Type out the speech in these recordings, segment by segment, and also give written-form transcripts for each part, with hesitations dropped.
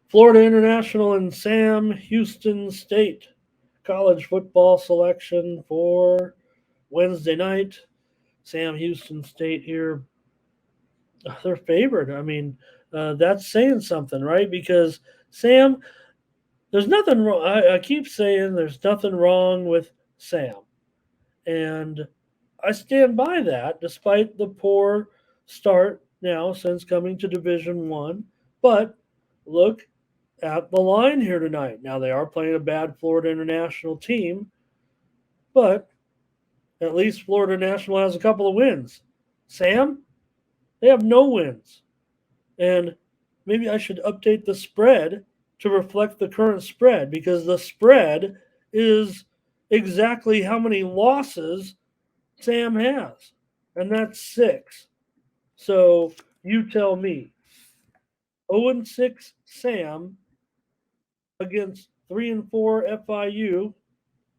Florida International and Sam Houston State college football selection for Wednesday night. Sam Houston State here, they're favored. I mean, that's saying something, right? Because Sam, there's nothing wrong. I keep saying there's nothing wrong with Sam, and I stand by that, despite the poor start now since coming to Division One. But look at the line here tonight. Now they are playing a bad Florida International team, but at least Florida National has a couple of wins. Sam, they have no wins. And maybe I should update the spread to reflect the current spread because the spread is exactly how many losses Sam has. And that's 6. So you tell me. 0-6 Sam against 3-4 FIU.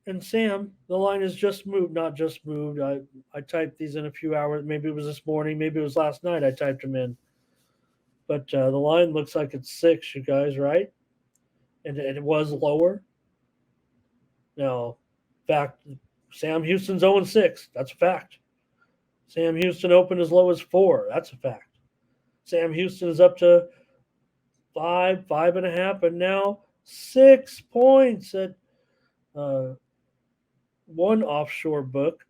And Sam, the line has just moved, not just moved. I typed these in a few hours. Maybe it was this morning. Maybe it was last night I typed them in. But the line looks like it's 6, you guys, right? And it was lower. Now, fact, Sam Houston's 0-6. That's a fact. Sam Houston opened as low as 4. That's a fact. Sam Houston is up to 5, 5.5, and now 6 points at one offshore book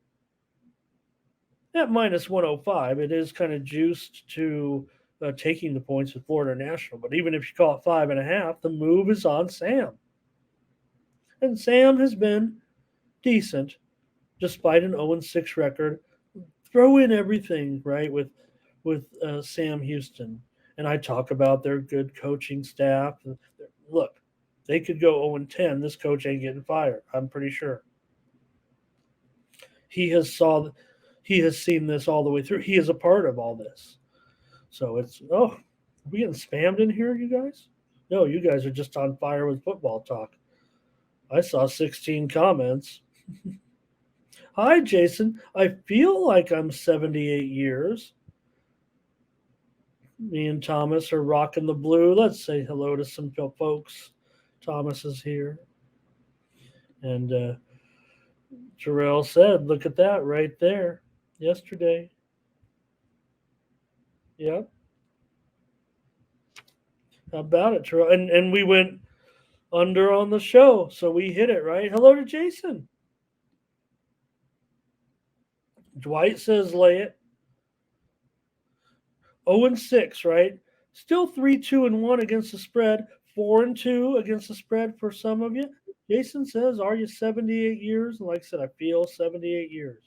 at minus 105. It is kind of juiced to taking the points with Florida National. But even if you call it 5.5, the move is on Sam. And Sam has been decent despite an 0-6 record. Throw in everything, right, with Sam Houston. And I talk about their good coaching staff. Look, they could go 0-10. This coach ain't getting fired. I'm pretty sure. He has seen this all the way through. He is a part of all this. So it's are we getting spammed in here, you guys? No, you guys are just on fire with football talk. I saw 16 comments. Hi, Jason. I feel like I'm 78 years. Me and Thomas are rocking the blue. Let's say hello to some folks. Thomas is here. And Terrell said, look at that right there. Yesterday. Yep. How about it, Terrell? And we went under on the show, so we hit it, right? Hello to Jason. Dwight says lay it. 0-6, right? Still 3-2-1 against the spread. 4-2 against the spread for some of you. Jason says, "Are you 78 years?" And like I said, I feel 78 years.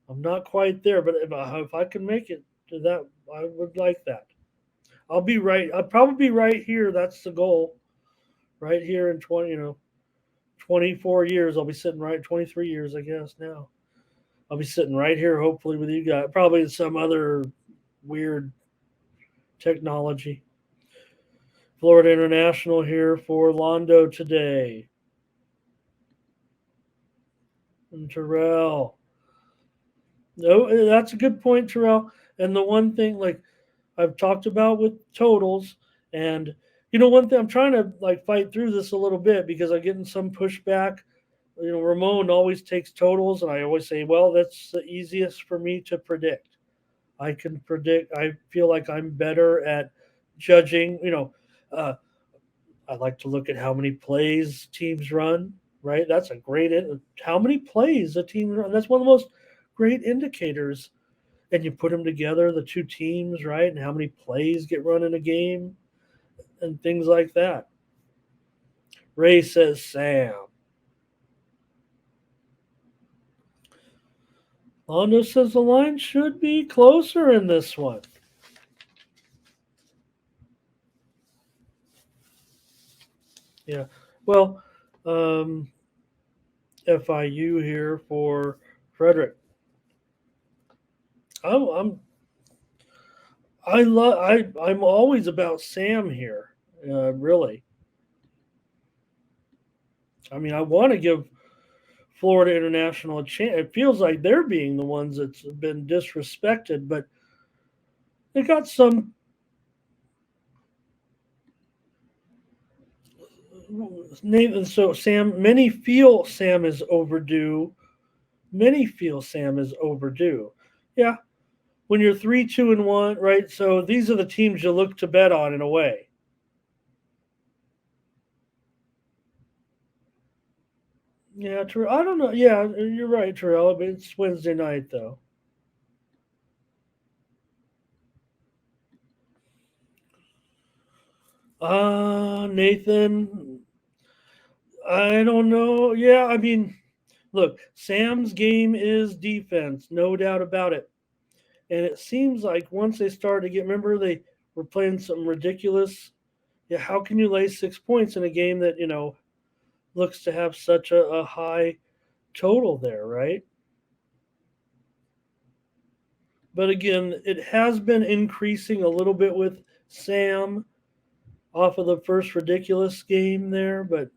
I'm not quite there, but if I can make it to that, I would like that. I'll be right. I'll probably be right here. That's the goal. Right here in 24 years. I'll be sitting right 23 years, I guess now. I'll be sitting right here, hopefully, with you guys. Probably in some other weird technology. Florida International here for Londo today. And Terrell. No, that's a good point, Terrell. And the one thing, like I've talked about with totals, and one thing I'm trying to like fight through this a little bit because I'm getting some pushback. Ramon always takes totals, and I always say, well, that's the easiest for me to predict. I can predict. I feel like I'm better at judging. I like to look at how many plays teams run. Right, that's a great. How many plays a team run? That's one of the most great indicators. And you put them together, the two teams, right, and how many plays get run in a game, and things like that. Ray says Sam. Londo says the line should be closer in this one. Yeah. Well, FIU here for Frederick. I'm always about Sam here. Really. I mean, I want to give Florida International a chance. It feels like they're being the ones that's been disrespected, but they got some Nathan, so Sam, many feel Sam is overdue. Many feel Sam is overdue. Yeah, when you're 3-2-1, right? So these are the teams you look to bet on in a way. Yeah, I don't know. Yeah, you're right, Terrell. But it's Wednesday night though. Nathan, I don't know. Yeah, I mean, look, Sam's game is defense, no doubt about it. And it seems like once they started to get, remember they were playing some ridiculous. Yeah, how can you lay 6 points in a game that looks to have such a high total there, right? But again, it has been increasing a little bit with Sam off of the first ridiculous game there, but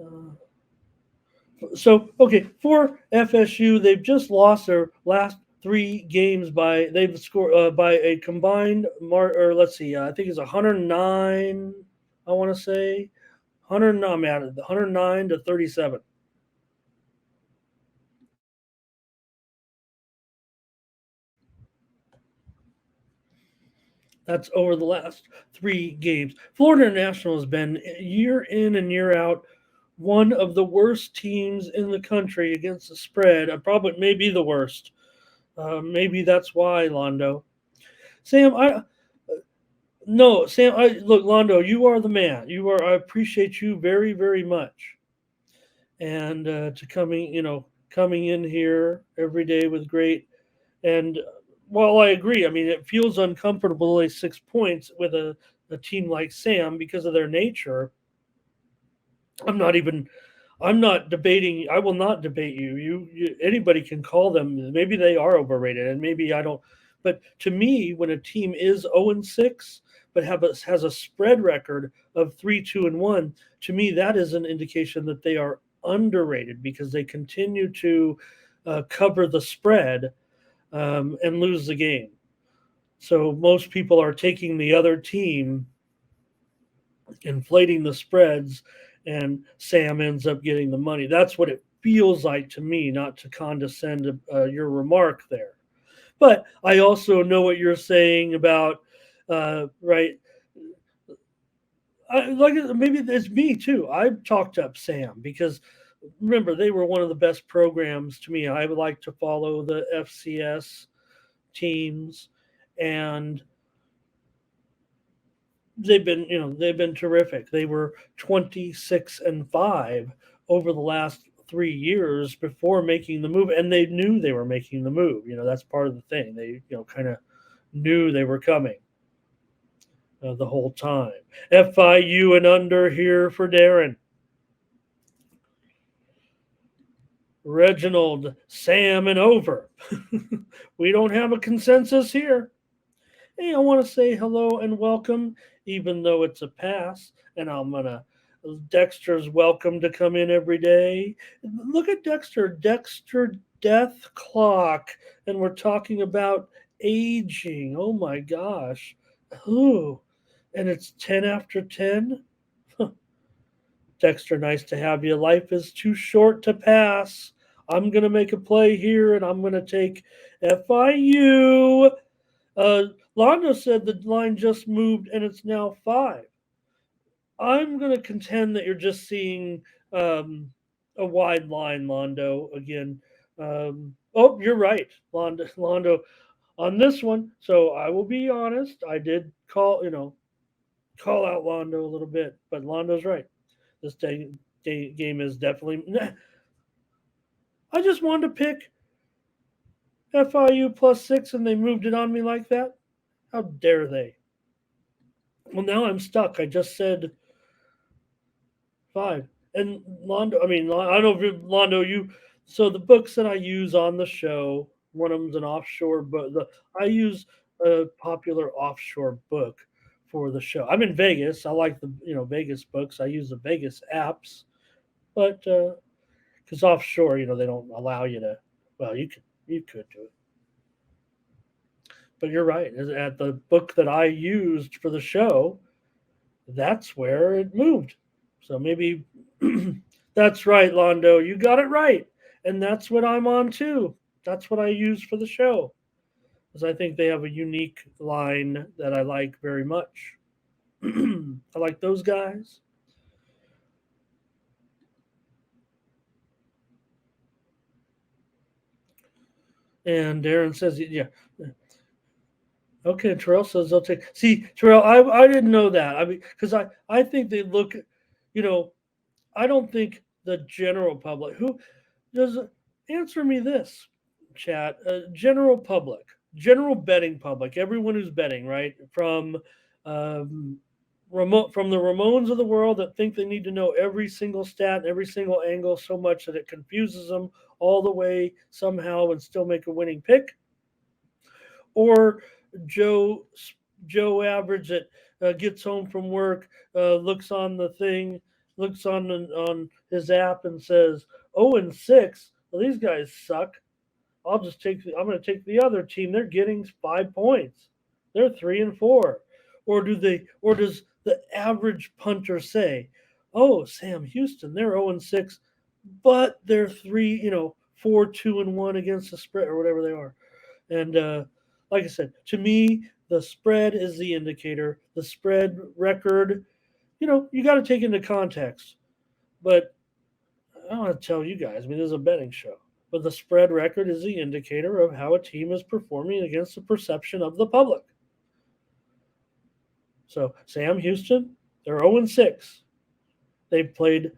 uh, so okay for FSU, they've just lost their last 3 games by they've scored by a combined or let's see, I think it's 109. I want to say 100. I'm at it. 109 to 37. That's over the last 3 games. Florida International has been year in and year out one of the worst teams in the country against the spread. Probably maybe the worst. Maybe that's why, Londo. Sam, I no, Sam. I look, Londo. You are the man. You are. I appreciate you very, very much. And to coming in here every day with great. And while I agree, I mean, it feels uncomfortable to lay 6 points with a team like Sam because of their nature. I'm not even I'm not debating. I will not debate you. Anybody can call them. Maybe they are overrated, and maybe I don't. But to me, when a team is 0-6, but has a spread record of 3-2-1, to me that is an indication that they are underrated because they continue to cover the spread and lose the game. So most people are taking the other team, inflating the spreads, and Sam ends up getting the money. That's what it feels like to me, not to condescend to your remark there. But I also know what you're saying about, right? Like maybe it's me too. I've talked up Sam because remember they were one of the best programs to me. I would like to follow the FCS teams, and they've been terrific. They were 26-5 over the last 3 years before making the move, and they knew they were making the move. That's part of the thing. They kind of knew they were coming the whole time. FIU and under here for Darren. Reginald, Sam, and over. We don't have a consensus here. Hey, I want to say hello and welcome, even though it's a pass. And I'm going to, Dexter's welcome to come in every day. Look at Dexter, Dexter Death Clock. And we're talking about aging. Oh my gosh. Ooh. And it's 10 after 10. Dexter, nice to have you. Life is too short to pass. I'm going to make a play here and I'm going to take FIU. Uh, Londo said the line just moved and it's now 5. I'm going to contend that you're just seeing a wide line, Londo, again. Oh, you're right, Londo, on this one. So I will be honest. I did call out Londo a little bit, but Londo's right. This game is definitely. I just wanted to pick FIU +6 and they moved it on me like that. How dare they? Well, now I'm stuck. I just said 5. And Londo, I mean, I don't know if Londo, so the books that I use on the show, one of them's an offshore book. I use a popular offshore book for the show. I'm in Vegas. I like the, Vegas books. I use the Vegas apps, but because offshore, they don't allow you to, well, you could do it. But you're right. At the book that I used for the show, that's where it moved. So maybe that's right, Londo. You got it right. And that's what I'm on too. That's what I use for the show. Because I think they have a unique line that I like very much. I like those guys. And Darren says, yeah. Okay, Terrell says they'll take. See, Terrell, I didn't know that. I mean, because I think they look, you know, I don't think the general public who does answer me this, chat. General public, general betting public, everyone who's betting, right? Um, from the Ramones of the world that think they need to know every single stat, every single angle so much that it confuses them all the way somehow and still make a winning pick, or Joe Joe average that gets home from work, looks on the thing, looks on his app and says, "Oh and 6. Well, these guys suck. I'm going to take the other team. They're getting 5 points. They're 3-4." Or does the average punter say, "Oh, Sam Houston, they're 0-6, but they're 4-2-1 against the spread or whatever they are." And like I said, to me, the spread is the indicator. The spread record, you got to take into context. But I don't want to tell you guys. I mean, this is a betting show. But the spread record is the indicator of how a team is performing against the perception of the public. So Sam Houston, they're 0-6. They've played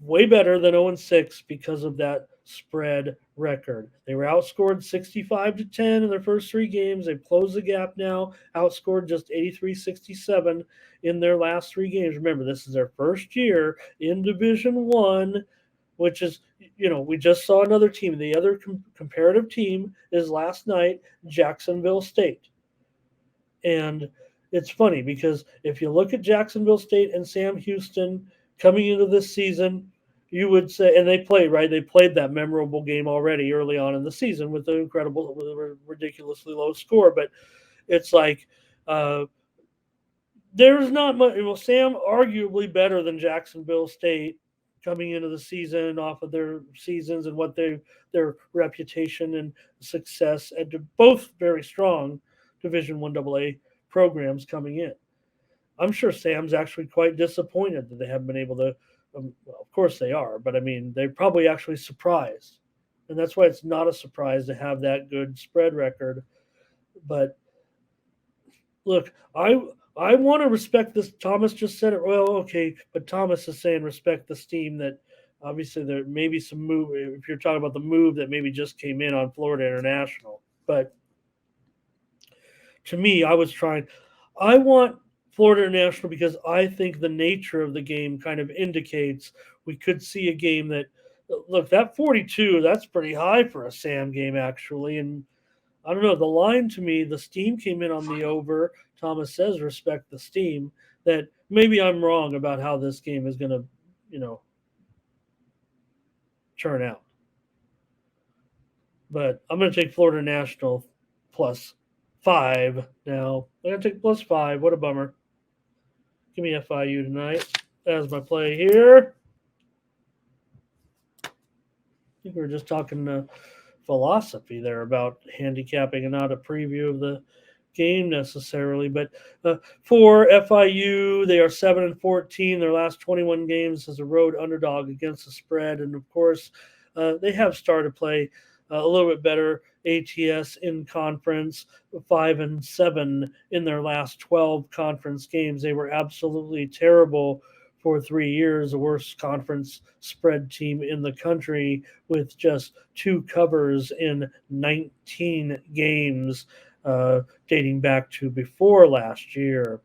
way better than 0-6 because of that spread record. They were outscored 65-10 in their first 3 games. They've closed the gap now, outscored just 83-67 in their last 3 games. Remember, this is their first year in Division One, which is, we just saw another team. The other comparative team is last night, Jacksonville State. And it's funny because if you look at Jacksonville State and Sam Houston coming into this season, you would say, and they played, right? They played that memorable game already early on in the season with with a ridiculously low score. But it's like, there's not much. Well, Sam arguably better than Jacksonville State coming into the season off of their seasons and their reputation and success, and both very strong Division One AA programs coming in. I'm sure Sam's actually quite disappointed that they haven't been able to. Well, of course they are, but I mean they're probably actually surprised, and that's why it's not a surprise to have that good spread record. But look, I want to respect this. Thomas just said it. Well, okay, but Thomas is saying respect the steam that obviously there may be some move. If you're talking about the move that maybe just came in on Florida International, but to me, I want Florida International because I think the nature of the game kind of indicates we could see a game that, look, that 42, that's pretty high for a Sam game, actually. And I don't know, the line to me, the steam came in on the over. Thomas says respect the steam. That maybe I'm wrong about how this game is going to, turn out. But I'm going to take Florida National +5 now. I'm going to take +5. What a bummer. Give me FIU tonight as my play here. I think we were just talking philosophy there about handicapping and not a preview of the game necessarily. But for FIU, they are 7-14. Their last 21 games as a road underdog against the spread, and of course, they have started to play a little bit better. ATS in conference, 5-7 in their last 12 conference games. They were absolutely terrible for 3 years, the worst conference spread team in the country with just 2 covers in 19 games, dating back to before last year.